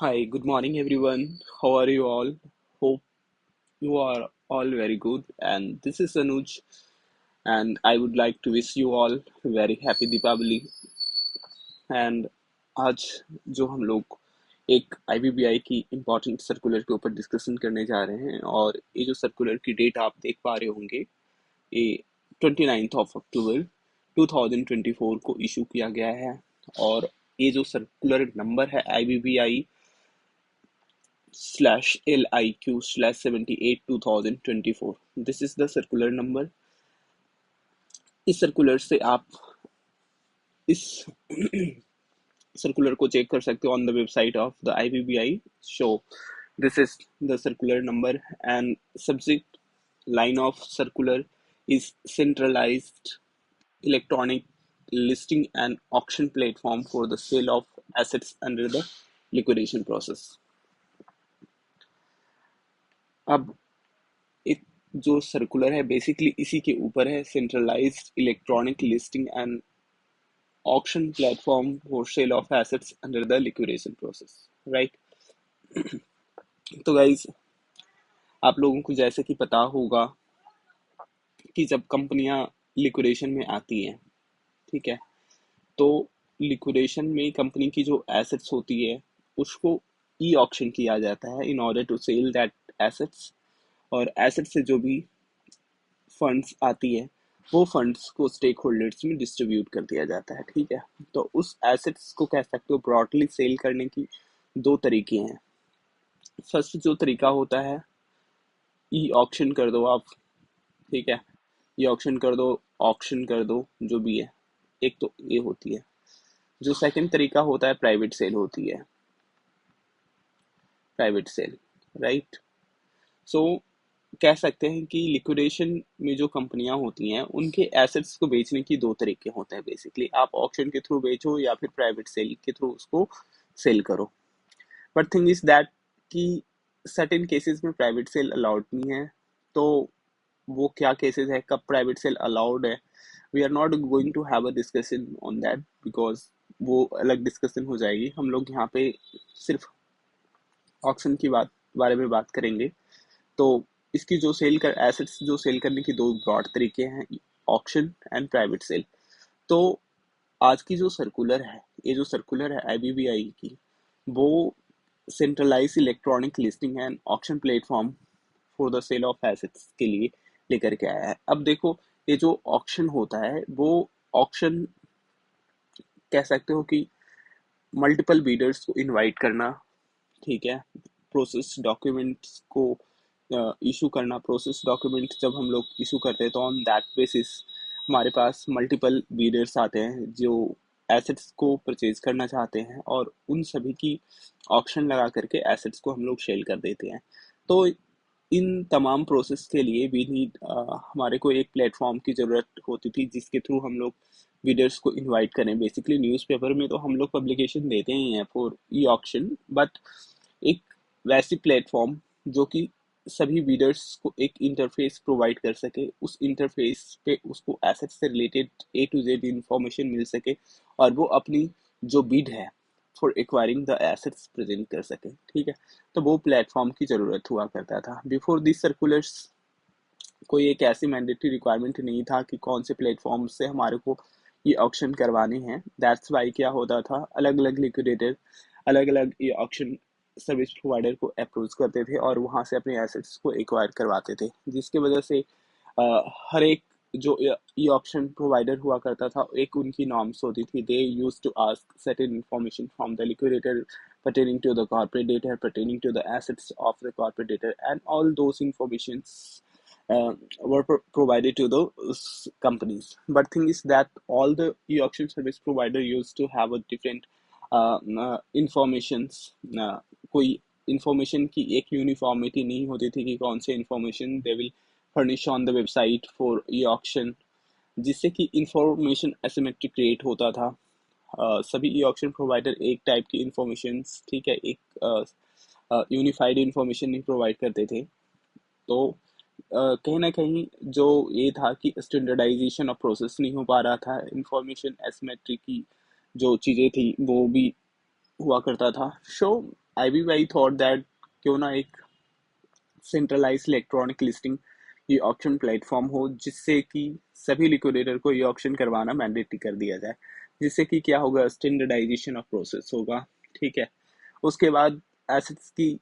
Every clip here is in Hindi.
Hi, good morning everyone. How are you all? Hope you are all very good. And this is Anuj, and I would like to wish you all very happy Deepavali. And आज जो हम लोग एक IBBI की इम्पोर्टेंट सर्कुलर के ऊपर डिस्कशन करने जा रहे हैं और ये जो सर्कुलर की डेट आप देख पा रहे होंगे ये 29 अक्टूबर 2024 को इशू किया गया है और ये जो सर्कुलर नंबर है IBBI/LIQ/78/2024. This is the circular number. इस सर्कुलर से आप इस सर्कुलर को चेक कर सकते हो on the website of the IBBI. Show this is the circular number and subject line of circular is centralized electronic listing and auction platform for the sale of assets under the liquidation process. अब एक जो सर्कुलर है बेसिकली इसी के ऊपर है centralised electronic listing and auction platform for sale of assets under the liquidation process, right? तो गाइज आप लोगों को जैसे कि पता होगा कि जब कंपनियां लिक्विडेशन में आती हैं, ठीक है, तो लिक्विडेशन में कंपनी की जो एसेट्स होती है उसको ई ऑक्शन किया जाता है in order to sell that assets. और एसेट से जो भी फंड्स आती है वो फंड्स को स्टेक होल्डर्स में डिस्ट्रीब्यूट कर दिया जाता है, ठीक है। तो उस एसेट्स को कह सकते हो ब्रॉडली सेल करने की दो तरीके हैं। फर्स्ट जो तरीका होता है ई ऑक्शन कर दो आप, ठीक है, ई ऑक्शन कर दो, ऑक्शन कर दो, जो भी है, एक तो ये होती है। जो सेकंड तरीका होता है प्राइवेट सेल होती है, प्राइवेट सेल, राइट। सो कह सकते हैं कि लिक्विडेशन में जो कंपनियां होती हैं उनके एसेट्स को बेचने की दो तरीके होते हैं बेसिकली। आप ऑक्शन के थ्रू बेचो या फिर प्राइवेट सेल के थ्रू उसको सेल करो। बट थिंग इज दैट कि सर्टेन केसेस में प्राइवेट सेल अलाउड नहीं है। तो वो क्या केसेस है, कब प्राइवेट सेल अलाउड है, we are not going to have a discussion on that because वो अलग डिस्कशन हो जाएगी। हम लोग यहाँ पे सिर्फ ऑक्शन की बारे में बात करेंगे। तो इसकी जो सेल कर एसेट्स जो सेल करने की दो ब्रॉड तरीके हैं, ऑक्शन एंड प्राइवेट सेल। तो आज की जो सर्कुलर है, ये जो सर्कुलर है IBBI की, वो centralise electronic listing and auction platform for the sale of assets के लिए लेकर के आया है। अब देखो, ये जो ऑक्शन होता है वो ऑक्शन कह सकते हो कि मल्टीपल बीडर्स को इनवाइट करना, ठीक है, प्रोसेस डॉक्यूमेंट्स को इशू करना। प्रोसेस डॉक्यूमेंट जब हम लोग इशू करते हैं तो ऑन दैट बेसिस हमारे पास मल्टीपल बीडर्स आते हैं जो एसेट्स को परचेज करना चाहते हैं और उन सभी की ऑक्शन लगा करके एसेट्स को हम लोग सेल कर देते हैं। तो इन तमाम प्रोसेस के लिए भी नीड हमारे को एक प्लेटफॉर्म की ज़रूरत होती थी जिसके थ्रू हम लोग रीडर्स को इनवाइट करें। बेसिकली न्यूज़पेपर में तो हम लोग पब्लिकेशन देते ही हैं फॉर ई ऑक्शन, बट एक वैसी प्लेटफॉर्म जो कि सभी रीडर्स को एक इंटरफेस प्रोवाइड कर सके, उस इंटरफेस पे उसको एसेट से related A to Z information मिल सके और वो अपनी जो बिड है for acquiring the assets present कर सके, ठीक है। तो वो प्लेटफॉर्म की ज़रूरत हुआ करता था। बिफोर दिस सर्कुलर्स कोई एक ऐसी मैंडेटरी रिक्वायरमेंट नहीं था कि कौन से प्लेटफॉर्म से हमारे को ये ऑक्शन करवाने हैं। दैट्स वाई क्या होता था, अलग अलग लिक्विडेटर अलग अलग ये ऑक्शन सर्विस प्रोवाइडर को अप्रोच करते थे और वहाँ से अपने एसेट्स को एक्वायर करवाते थे, जिसकी वजह से हर एक जो ई ऑक्शन प्रोवाइडर हुआ करता था एक उनकी नॉर्म्स होती थी। They use to ask certain information from the liquidator pertaining to the corporate data, pertaining to the assets of the corporate data, and all those informations were provided to those companies. But thing is that all the e-auction service provider used to have a different informations. कोई इंफॉर्मेशन की एक यूनिफॉर्मिटी नहीं होती थी कि कौन से information they will furnish on the website for e auction, जिससे कि इंफॉर्मेशन एसिमेट्रिक क्रिएट होता था। सभी ई ऑक्शन प्रोवाइडर एक टाइप की इंफॉर्मेशन, ठीक है, एक यूनिफाइड इंफॉर्मेशन नहीं प्रोवाइड करते थे। तो कहीं ना कहीं जो ये था कि स्टैंडर्डाइजेशन ऑफ प्रोसेस नहीं हो पा रहा था, इंफॉर्मेशन एसिमेट्री की जो चीज़ें थी वो भी हुआ करता था। सो IBBI थॉट दैट क्यों ना एक सेंट्रलाइज इलेक्ट्रॉनिक लिस्टिंग ये ऑक्शन प्लेटफॉर्म हो, जिससे कि सभी लिक्विडेटर को ये ऑक्शन करवाना मैंडेटरी कर दिया जाए, जिससे कि क्या होगा, स्टैंडर्डाइजेशन ऑफ प्रोसेस होगा। ठीक है। उसके बाद एसेट्स की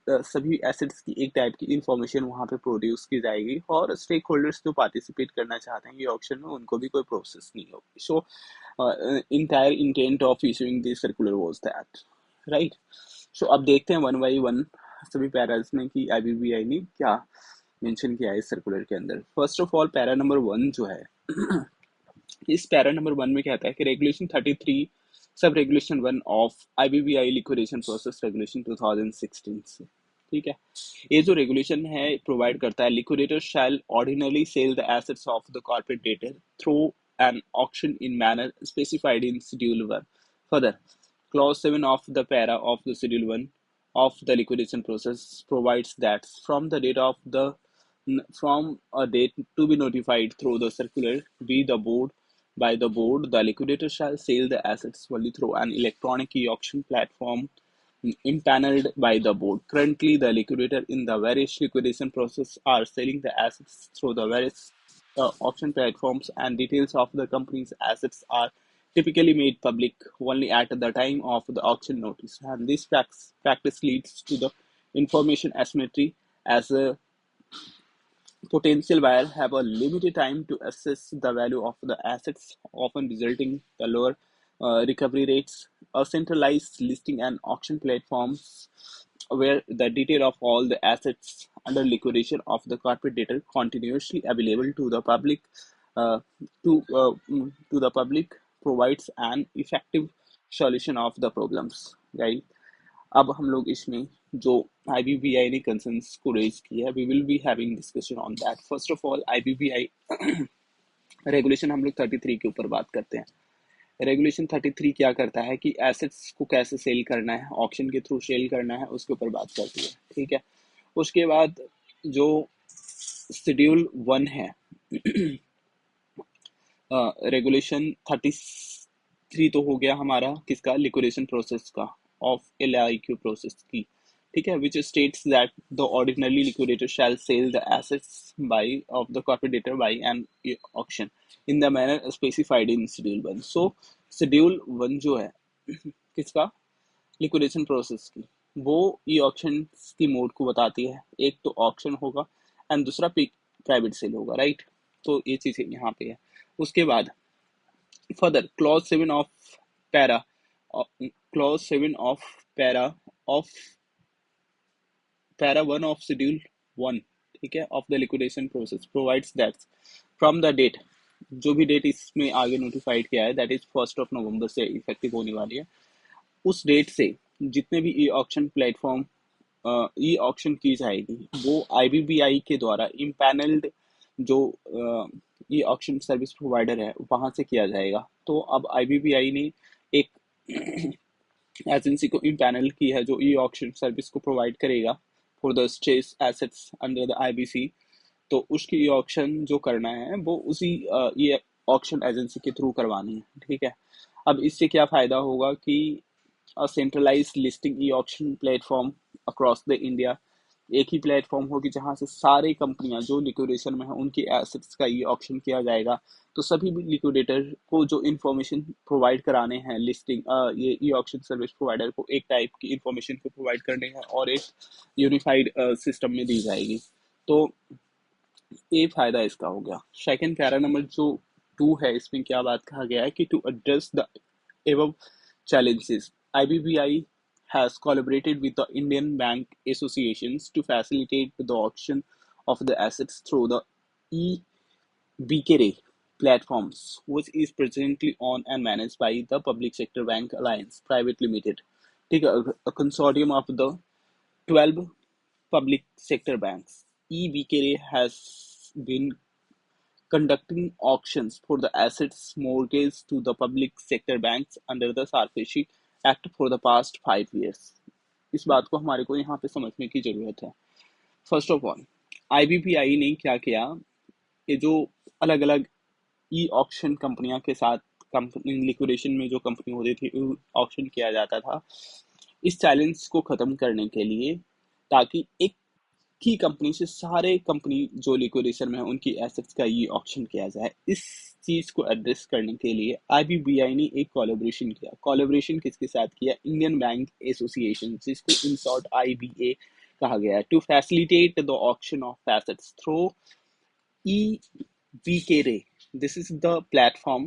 सभी एसेट्स की एक टाइप की इंफॉर्मेशन वहाँ पे प्रोड्यूस की जाएगी, और स्टेक होल्डर्स जो पार्टिसिपेट करना चाहते हैं ये ऑक्शन में, उनको भी कोई प्रोसेस नहीं होगी। So entire intent of issuing this circular was that, right. So अब देखते हैं वन बाई वन सभी पैराज में कि आईबीबीआई ने क्या मेंशन किया है इस सर्कुलर के अंदर। First of all para number 1 जो है, इस पैरा नंबर 1 में कहता है कि regulation 33 sub regulation 1 of IBBI liquidation process regulation 2016 से, ठीक है, ये जो रेगुलेशन है प्रोवाइड करता है liquidator shall ordinarily sell the assets of the corporate debtor through an auction in manner specified in schedule 1। Further, clause 7 of the para of the schedule 1 of the liquidation process provides that from a date to be notified through the circular be the board by the board, the liquidator shall sell the assets only through an electronic e-auction platform impaneled by the board. Currently, the liquidator in the various liquidation process are selling the assets through the various auction platforms, and details of the company's assets are typically made public only at the time of the auction notice. And this practice leads to the information asymmetry, as a potential buyer have a limited time to assess the value of the assets, often resulting in the lower recovery rates. A centralized listing and auction platforms where the detail of all the assets under liquidation of the corporate debtor continuously available to the public uh, to the public provides an effective solution of the problems, right? अब हम लोग इसमें जो आईबीबीआई ने कंसर्न्स को रेज किया है, we will be having discussion on that. First of all IBBI regulation हम लोग 33 के ऊपर बात करते हैं। रेगुलेशन 33 क्या करता है कि एसेट्स को कैसे सेल करना है, ऑक्शन के थ्रू सेल करना है, उसके ऊपर बात करती है। ठीक है। उसके बाद जो शेड्यूल 1 है, रेगुलेशन 33 तो हो गया हमारा किसका, लिक्विडेशन प्रोसेस का, ऑफ LIQ प्रोसेस की। ठीक है, which states that the ordinary liquidator shall sell the assets by of the corporate debtor by an auction in the manner specified in schedule 1। So schedule 1 जो है किसका, लिक्विडेशन प्रोसेस की, वो ई ऑक्शन की मोड को बताती है। एक तो ऑक्शन होगा एंड दूसरा प्राइवेट सेल होगा, राइट। तो ये चीज़ें यहाँ पे है। उसके बाद further para clause 7 of of para 1 of schedule 1, ठीक है, of the liquidation process provides that from the date, जो भी डेट इसमें आगे नोटिफाइड किया है, दैट इज 1 नवंबर से इफेक्टिव होने वाली है, उस डेट से जितने भी e auction platform e auction की जाएगी वो आईबीबीआई के द्वारा इम्पैनल्ड जो ई ऑक्शन सर्विस प्रोवाइडर है वहां से किया जाएगा। तो अब आईबीबीआई ने एक एजेंसी को इम्पैनल की है जो ई ऑक्शन सर्विस को प्रोवाइड करेगा for the stress assets under the IBC. तो उसकी ई ऑक्शन जो करना है वो उसी ये ऑक्शन एजेंसी के थ्रू करवानी है। ठीक है। अब इससे क्या फ़ायदा होगा कि centralised listing e auction platform across the India, एक ही प्लेटफॉर्म होगी जहां से सारी कंपनियां जो लिक्विडेशन में है उनकी एसेट्स का ई ऑक्शन किया जाएगा। तो सभी भी लिक्विडेटर को जो इन्फॉर्मेशन प्रोवाइड कराने हैं लिस्टिंग ये ई ऑक्शन सर्विस प्रोवाइडर को एक टाइप की इन्फॉर्मेशन को प्रोवाइड करने हैं और एक यूनिफाइड सिस्टम में दी जाएगी। तो ये फायदा इसका हो गया। सेकंड पैरा नंबर जो 2 है, इसमें क्या बात कहा गया है कि to address the above challenges, IBBI has collaborated with the Indian bank associations to facilitate the auction of the assets through the e-BKRA platforms, which is presently owned and managed by the Public Sector Bank Alliance Private Limited. ठीक है, a consortium of the 12 public sector banks. e-BKRA has been conducting auctions for the assets mortgaged to the public sector banks under the SARFAESI Act for the past 5 years. इस बात को हमारे को यहाँ पे समझने की जरूरत है। फर्स्ट ऑफ ऑल आईबीपीआई ने क्या किया, ये जो अलग अलग ई ऑक्शन कंपनियां के साथ कंपनी लिक्विडेशन में जो कंपनी होती थी ऑक्शन किया जाता था, इस चैलेंज को खत्म करने के लिए, ताकि एक की कंपनी से सारे कंपनी जो लिक्विडेशन में है उनकी एसेट्स का ये ऑक्शन किया जाए, इस चीज को एड्रेस करने के लिए आईबीबीआई ने एक कोलैबोरेशन किया। कोलैबोरेशन किसके साथ किया? इंडियन बैंक एसोसिएशन, जिसको इन शॉर्ट आईबीए कहा गया है, to facilitate the auction of assets through EVK. This is the platform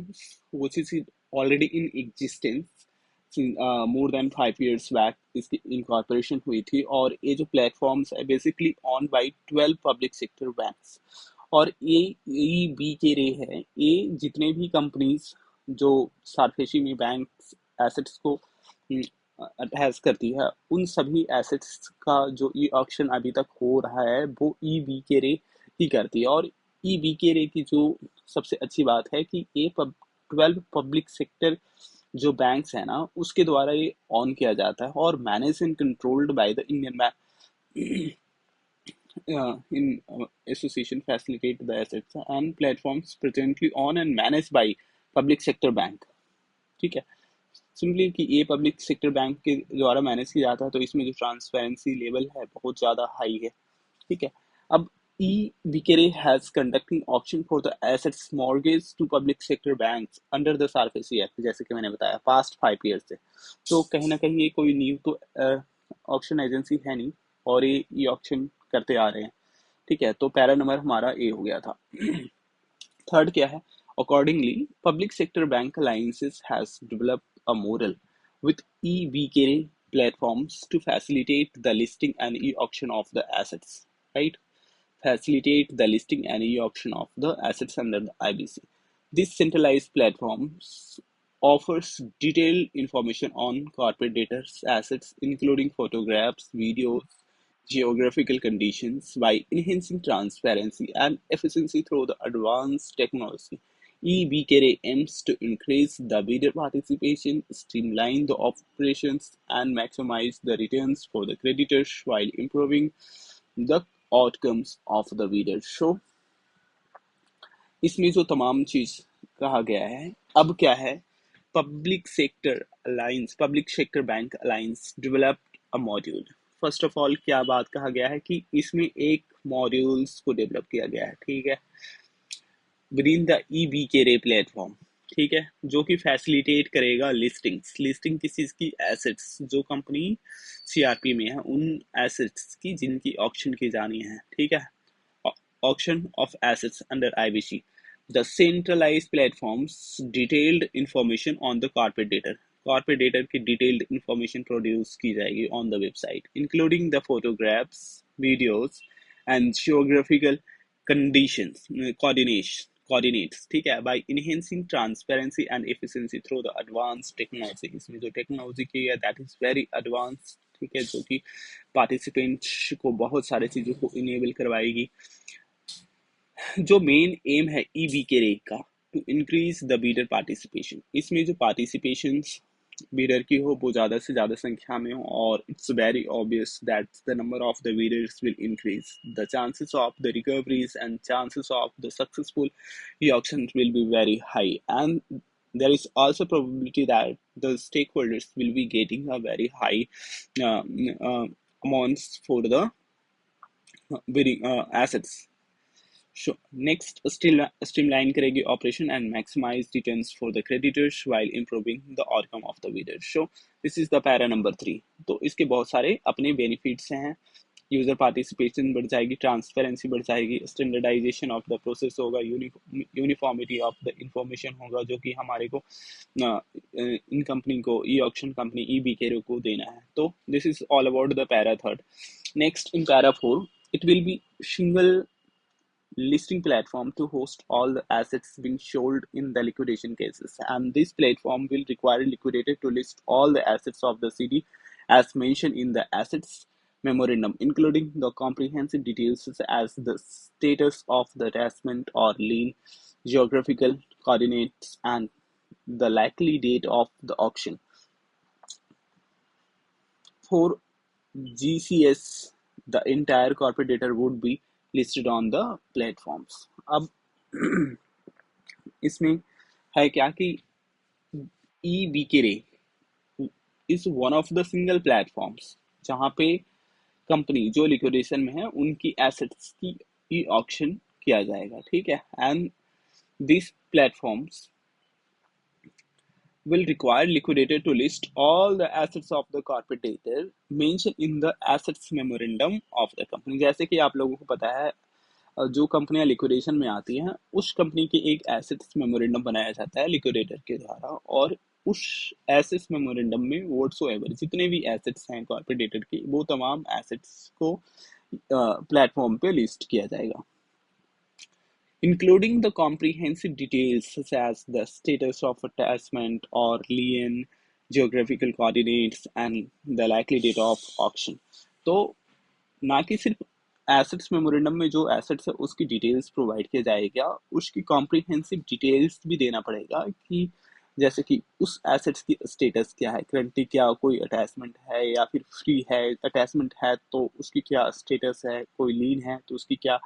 which is already in existence since more than 5 years back. इसकी incorporation हुई थी, और ये जो platforms है basically owned by 12 public sector banks। और ये EVK है, ये जितने भी companies जो सार्फेसी में बैंक एसेट्स को अटैच करती है, उन सभी एसेट्स का जो ई ऑक्शन अभी तक हो रहा है वो EVK ही करती है। और EVK की जो सबसे अच्छी बात है कि ये 12 पब्लिक सेक्टर जो बैंक्स है ना, उसके द्वारा ये ऑन किया जाता है और manage and controlled by the Indian bank in association facilitate the assets and platforms presently on and managed by public sector bank। ठीक है, सिंपली कि ये पब्लिक सेक्टर बैंक के द्वारा मैनेज किया जाता है, तो इसमें जो ट्रांसपेरेंसी लेवल है बहुत ज़्यादा हाई है। ठीक है, अब EBKRE has conducting auction for the assets mortgage to public sector banks under the SARFAESI Act, जैसे कि मैंने बताया पास्ट 5 years से। तो कहीं ना कहीं ये कोई न्यू तो ऑक्शन एजेंसी है नहीं, और ये ऑक्शन करते आ रहे हैं। ठीक है, तो पैरा नंबर हमारा ए हो गया था। थर्ड क्या है? Accordingly, public sector bank alliances has developed a model with EBK platforms to facilitate the listing and e-auction of the assets, right? Facilitate the listing and e-auction of the assets under the IBC. This centralized platforms offers detailed information on corporate debtors' assets, including photographs, videos, geographical conditions, by enhancing transparency and efficiency through the advanced technology. EBKRA aims to increase the bidder participation, streamline the operations, and maximize the returns for the creditors while improving the outcomes of the bidder. So, इसमें जो तमाम चीज कहा गया है, अब क्या है? Public sector bank alliance developed a module. First of all क्या बात कहा गया है कि इसमें एक मॉड्यूल्स को डेवलप किया गया है। ठीक है, with in the EBKRA platform. ठीक है, जो कि फैसिलिटेट करेगा लिस्टिंग किस चीज की? एसेट्स, जो कंपनी CRP में है उन एसेट्स की जिनकी ऑक्शन की जानी है। ठीक है, auction of assets under IBC. The centralized platforms detailed information on the corporate debtor. Corporate debtor की detailed information produce की जाएगी on the website, including the photographs, videos, and geographical conditions, coordinates। ठीक है, by enhancing transparency and efficiency through the advanced technology। इसमें जो टेक्नोलॉजी की है that is very advanced। ठीक है, जो कि पार्टिसिपेंट्स को बहुत सारे चीज़ों को इनेबल करवाएगी। जो मेन एम है EBKRA का, to increase the bidder participation. इसमें जो पार्टिसिपेशन बीडर की हो वो ज़्यादा से ज़्यादा संख्या में हो, और it's very obvious that the number of the Bidder's will increase, the chances of the recoveries and chances of the successful auction will be very high, and there is also probability that the stakeholders will be getting a very high amounts for the bidding assets। Sure. Next, streamline करेगी operation and maximize returns for the creditors while improving the outcome of the bidder। So this is the para number 3। तो इसके बहुत सारे अपने benefits हैं। यूजर पार्टिसिपेशन बढ़ जाएगी, ट्रांसपेरेंसी बढ़ जाएगी, स्टैंडर्डाइजेशन ऑफ द प्रोसेस होगा, यूनिफॉर्मिटी ऑफ द इंफॉर्मेशन होगा, जो कि हमारे को इन कंपनी को ऑक्शन कंपनी EBKRA को देना है। तो this is all about the para third. Next, in para 4, it will be single listing platform to host all the assets being sold in the liquidation cases, and this platform will require liquidator to list all the assets of the CD as mentioned in the assets memorandum, including the comprehensive details such as the status of the attachment or lien, geographical coordinates, and the likely date of the auction. For GCS, the entire corporate data would be listed on the platforms। अब इसमें है क्या कि EBKRA is one of the single platforms जहाँ पे कंपनी जो लिक्विडेशन में है उनकी एसेट्स की ई ऑक्शन किया जाएगा, ठीक है। And this platforms will require liquidator to list all the assets of the corporator mentioned in the assets memorandum of the company। जैसे कि आप लोगों को पता है जो कंपनियां लिक्विडेशन में आती हैं उस कंपनी की एक एसेट्स मेमोरेंडम बनाया जाता है लिक्विडेटर के द्वारा, और उस एसेट्स मेमोरेंडम में व्हाटसोएवर जितने भी एसेट्स हैं कॉर्पोरेटर की वो तमाम एसेट्स को प्लेटफॉर्म पे लिस्ट किया जाएगा, including the comprehensive details such as the status of attachment or lien, geographical coordinates, and the likely date of auction। तो ना कि सिर्फ एसेट्स मेमोरेंडम में जो एसेट्स है उसकी डिटेल्स प्रोवाइड किया जाएगा, उसकी कॉम्प्रिहेंसिव डिटेल्स भी देना पड़ेगा कि जैसे कि उस एसेट्स की स्टेटस क्या है, करंटली क्या कोई अटैचमेंट है या फिर फ्री है, अटैचमेंट है तो उसकी क्या स्टेटस है, कोई लीन है तो उसकी क्या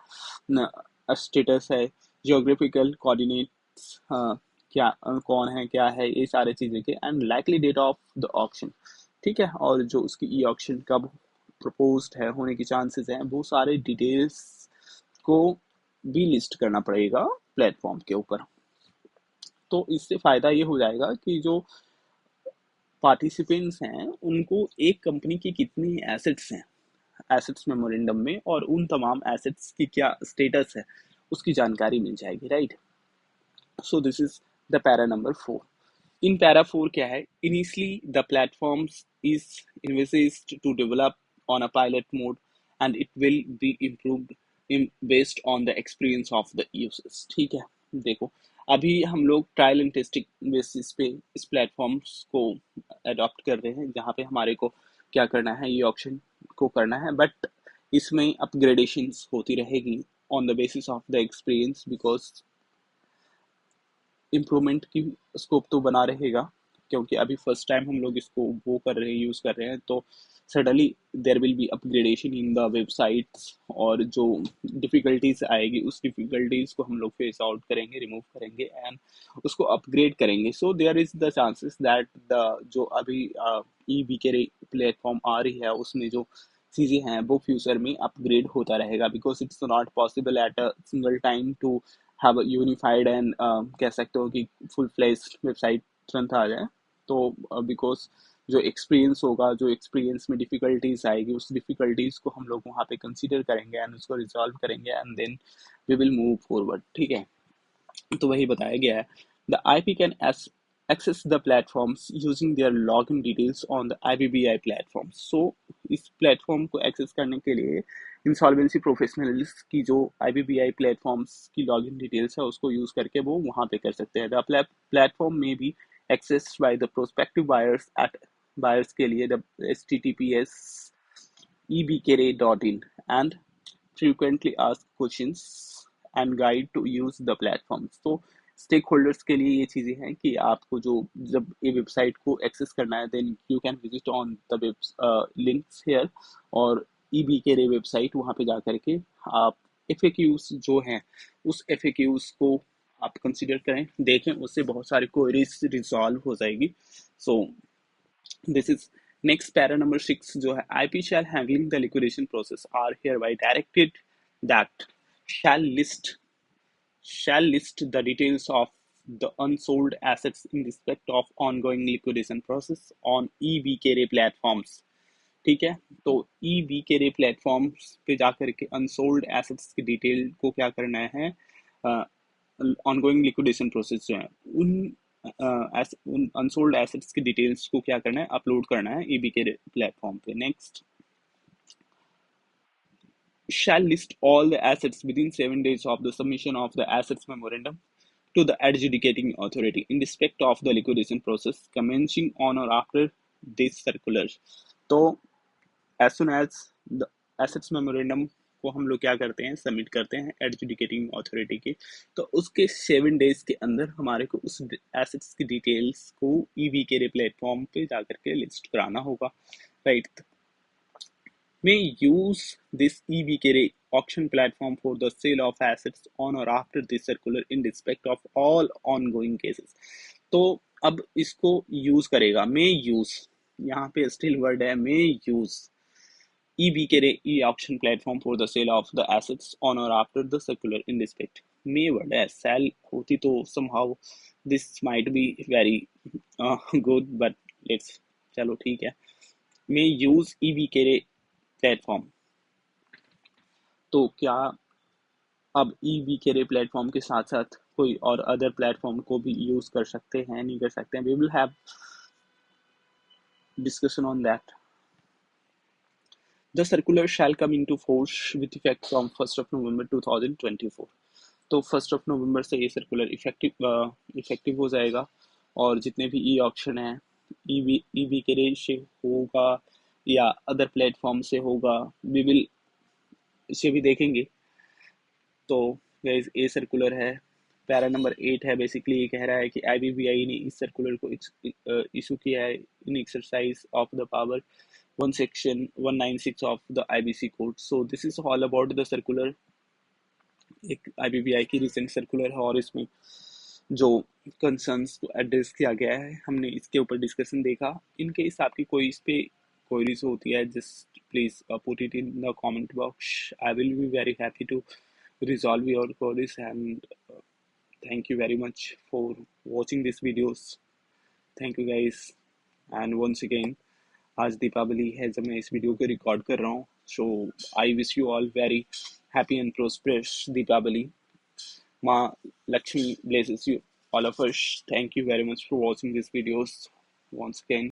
स्टेटस है, जियोग्राफिकल कोऑर्डिनेट्स क्या कौन है क्या है, ये सारे चीज़ें के, and likely date of the auction, ठीक है। और जो उसकी ई ऑक्शन कब प्रपोज्ड है होने की चांसेस हैं, वो सारे डिटेल्स को भी लिस्ट करना पड़ेगा प्लेटफॉर्म के ऊपर। तो इससे फ़ायदा ये हो जाएगा कि जो पार्टिसिपेंट्स हैं उनको एक कंपनी की कितनी एसेट्स हैं एसेट्स मेमोरेंडम में और उन तमाम एसेट्स की क्या स्टेटस है उसकी जानकारी मिल जाएगी, right. So this is the para number 4। In para 4 क्या है, initially the platforms is envisaged to develop on a pilot mode and it will be improved based on the experience of the users, ठीक है। देखो अभी हम लोग ट्रायल एंड टेस्टिंग बेसिस पे इस प्लेटफॉर्म्स को अडॉप्ट कर रहे हैं जहाँ पे हमारे को क्या करना है, ये ऑप्शन को करना है, बट इसमें अपग्रेडेशंस होती रहेगी on the basis of the experience, because improvement की स्कोप तो बना रहेगा, क्योंकि अभी फर्स्ट टाइम हम लोग इसको वो कर रहे हैं, यूज़ कर रहे हैं, तो suddenly there will be upgradation in the websites, और जो डिफ़िकल्टीज आएगी उस डिफ़िकल्टीज को हम लोग फेस आउट करेंगे, रिमूव करेंगे एंड उसको अपग्रेड करेंगे। So there is the chances that the जो अभी ई बी के प्लेटफॉर्म आ रही है उसमें जो चीज़ें हैं वो फ्यूचर में अपग्रेड होता रहेगा, because it's not possible at a single time to have unified and कह सकते हो कि फुल फ्लेज्ड वेबसाइट तुरंत आ जाए। तो बिकॉज जो एक्सपीरियंस होगा, जो एक्सपीरियंस में डिफिकल्टीज आएगी, उस डिफिकल्टीज को हम लोग वहाँ पे कंसीडर करेंगे एंड उसको रिजॉल्व करेंगे and then we will move forward, ठीक है। तो वही बताया गया है, the IP can access the platforms using their login details on the IBBI platform। So इस प्लेटफॉर्म को एक्सेस करने के लिए इंसॉल्वेंसी प्रोफेशनल्स की जो IBBI प्लेटफॉर्म्स की लॉगिन डिटेल्स है उसको यूज करके वो वहाँ पे कर सकते हैं। द प्लेटफॉर्म में भी access by the prospective buyers at buyers के लिए https ebkray.in and frequently asked questions and guide to use the platform। तो स्टेक होल्डर्स के लिए ये चीज़ें हैं कि आपको जो जब ये वेबसाइट को एक्सेस करना है then you can visit on the web links here, और ई के रे वेबसाइट वहाँ पे जा करके आप FAQs जो हैं उस FAQs को आप कंसिडर करें, देखें, उससे बहुत सारी क्वेरीज रिजॉल्व हो जाएगी। सो this is next para number 6 जो है, IP shall handling the liquidation process are hereby directed that shall list the details of the unsold assets in respect of ongoing liquidation process on eBKRay platforms, ठीक है। तो eBKRay platforms पे जाकर के अनसोल्ड एसेट्स की डिटेल को क्या करना है, ऑनगोइंग लिक्विडेशन प्रोसेस जो है उन अनसोल्ड एसेट्स की डिटेल्स को क्या करना है, अपलोड करना है eBKRay प्लेटफॉर्म पे। Next, shall list all the assets within 7 days of the submission of the assets memorandum to the adjudicating authority in respect of the liquidation process commencing on or after this circular। तो as soon as the assets memorandum को हम लोग क्या करते हैं, सबमिट करते हैं एडजुडिकेटिंग अथॉरिटी के, तो उसके 7 डेज के अंदर हमारे को उस एसेट्स की डिटेल्स को eBKRay प्लेटफॉर्म पे जाकर के लिस्ट कराना होगा, right. may use this eBKRay auction platform for the sale of assets on or after this circular in respect of all ongoing cases। तो अब इसको यूज करेगा, may use यहाँ पे स्टिल वर्ड है मे use EBKRE e-auction platform for the sale of the assets on or after the circular in respect. May word है sell होती तो somehow this might be very good, but let's चलो ठीक है. May use EBKRE platform. तो क्या अब EBKRE प्लेटफॉर्म के साथ साथ कोई और अदर प्लेटफॉर्म को भी यूज कर सकते हैं, नहीं कर सकते हैं? We will have discussion on that. The circular shall come into force with effect from 1st of November 2024. तो 1st ऑफ नवंबर से ये सर्कुलर इफेक्टिव हो जाएगा और जितने भी ई ऑप्शन है ईवी के रेंज से होगा या अदर प्लेटफॉर्म से होगा, वी विल इसे भी देखेंगे. तो गाइस ये सर्कुलर है. पैरा नंबर 8 है. बेसिकली ये कह रहा है कि आईबीबीआई ने इस सर्कुलर को इशू किया है in exercise of the power one section 196 of the IBC code. So this is all about the circular. एक आईबीबीआई की रिसेंट सर्कुलर है और इसमें जो कंसर्न्स को एड्रेस किया गया है हमने इसके ऊपर डिस्कशन देखा. इनके हिसाब की कोई इस पे क्वेरीज होती है, just please put it in the comment box. I will be very happy to resolve your queries, and thank you very much for watching these videos. Thank you guys. And once again, आज दीपावली है जब मैं इस वीडियो को रिकॉर्ड कर रहा हूँ. So I wish you all very happy and prosperous Deepavali. माँ Lakshmi blesses you all of us. Thank you very much for watching these videos once again.